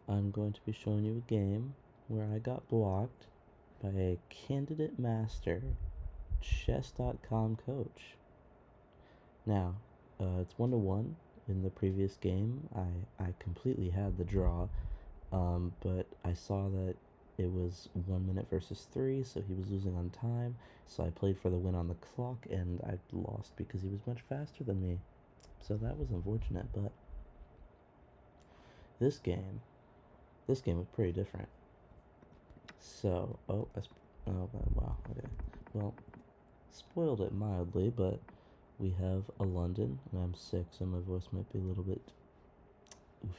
I'm going to be showing you a game where I got blocked by a candidate master chess.com coach. Now, it's 1-1. In the previous game, I completely had the draw, but I saw that it was 1 minute versus 3, so he was losing on time. So I played for the win on the clock, and I lost because he was much faster than me. So that was unfortunate, but this game, this game was pretty different. So, oh, wow, okay. Well, spoiled it mildly, but we have a London, and I'm sick, so my voice might be a little bit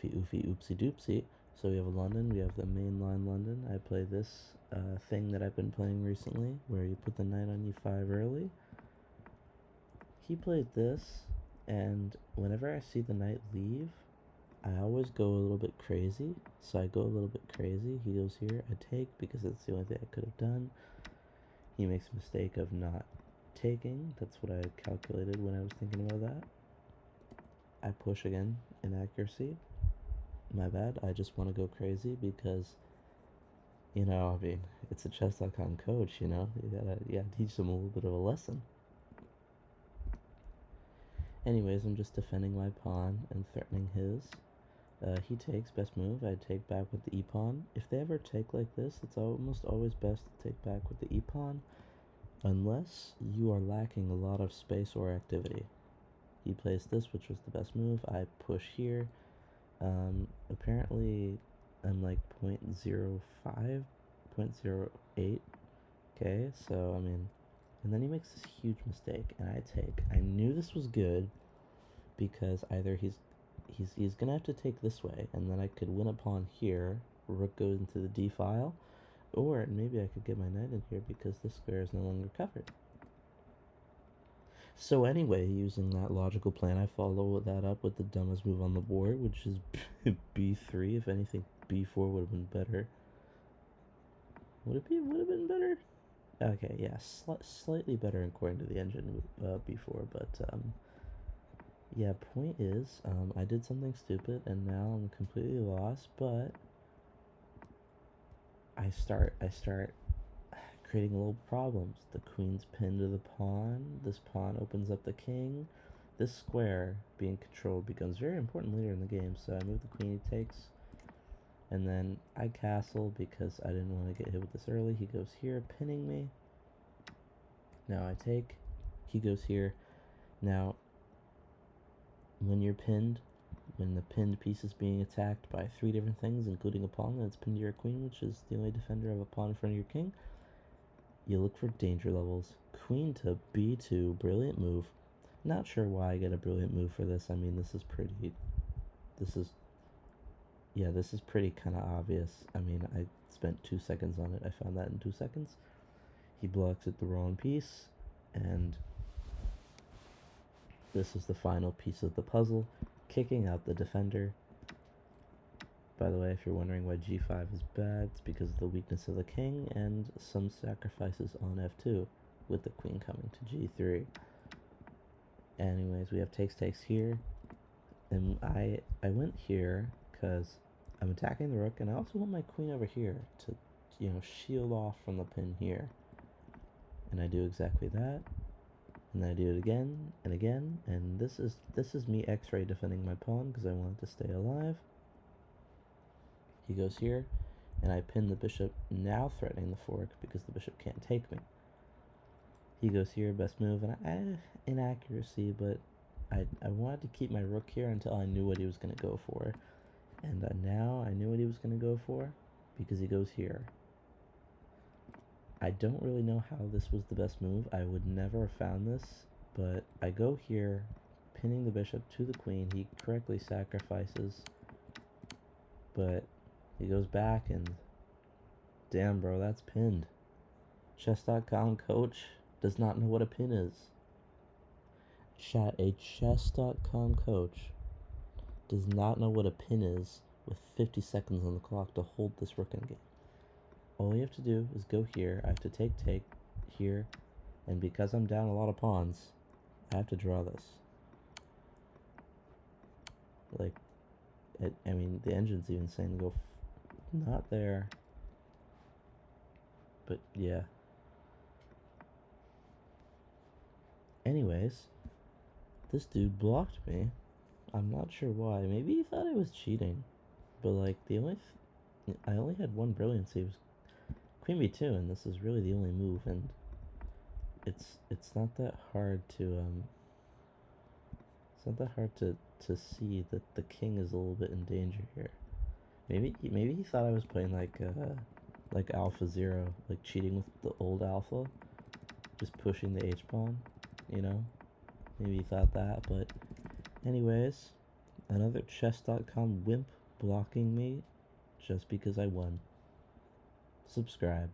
oopsie doopsie. So we have a London, we have the mainline London. I play this thing that I've been playing recently, where you put the knight on e5 early. He played this, and whenever I see the knight leave, I always go a little bit crazy. So I go a little bit crazy. He goes here, I take because it's the only thing I could have done. He makes a mistake of not taking. That's what I calculated when I was thinking about that. I push again, inaccuracy. My bad. I just want to go crazy because, I mean, it's a chess.com coach, you gotta teach them a little bit of a lesson. Anyways, I'm just defending my pawn and threatening his. He takes, best move. I take back with the e-pawn. If they ever take like this, it's almost always best to take back with the e-pawn, unless you are lacking a lot of space or activity. He plays this, which was the best move. I push here. Apparently, I'm like 0.05, 0.08. Okay, so I mean, and then he makes this huge mistake, and I take. I knew this was good because either he's gonna have to take this way, and then I could win a pawn here. Rook goes into the d file, or maybe I could get my knight in here because this square is no longer covered. So anyway, using that logical plan, I follow that up with the dumbest move on the board, which is b3. If anything, b4 would have been better. Would have been better? Okay, yeah, slightly better according to the engine b4, but yeah. Point is, I did something stupid, and now I'm completely lost. But I start creating little problems. The queen's pinned to the pawn. This pawn opens up the king. This square being controlled becomes very important later in the game, so I move the queen, he takes, and then I castle because I didn't want to get hit with this early. He goes here, pinning me. Now I take, he goes here. Now, when you're pinned, when the pinned piece is being attacked by 3 different things, including a pawn that's pinned to your queen, which is the only defender of a pawn in front of your king, you look for danger levels. Queen to b2, brilliant move. Not sure why I get a brilliant move for this. I mean, this is pretty kind of obvious. I mean, I spent 2 seconds on it. I found that in 2 seconds. He blocks it the wrong piece, and this is the final piece of the puzzle, kicking out the defender. By the way, if you're wondering why g5 is bad, it's because of the weakness of the king and some sacrifices on f2 with the queen coming to g3. Anyways, we have takes here, and I went here because I'm attacking the rook, and I also want my queen over here to, shield off from the pin here. And I do exactly that, and I do it again and again, and this is me X-ray defending my pawn because I want it to stay alive. He goes here, and I pin the bishop, now threatening the fork because the bishop can't take me. He goes here, best move, and inaccuracy, but I wanted to keep my rook here until I knew what he was going to go for. And now I knew what he was going to go for because he goes here. I don't really know how this was the best move. I would never have found this, but I go here, pinning the bishop to the queen. He correctly sacrifices, but he goes back, and damn, bro, that's pinned. Chess.com coach does not know what a pin is. Chat, a chess.com coach does not know what a pin is with 50 seconds on the clock to hold this rook in game. All you have to do is go here. I have to take here, and because I'm down a lot of pawns, I have to draw this. Like, I mean, the engine's even saying to go not there. But yeah. Anyways, this dude blocked me. I'm not sure why. Maybe he thought I was cheating. But like I only had one brilliancy. It was Queen B2, and this is really the only move, and it's not that hard to to see that the king is a little bit in danger here. Maybe he thought I was playing like Alpha Zero, like cheating with the old Alpha, just pushing the H pawn, you know. Maybe he thought that, but anyways, another chess.com wimp blocking me just because I won. Subscribe.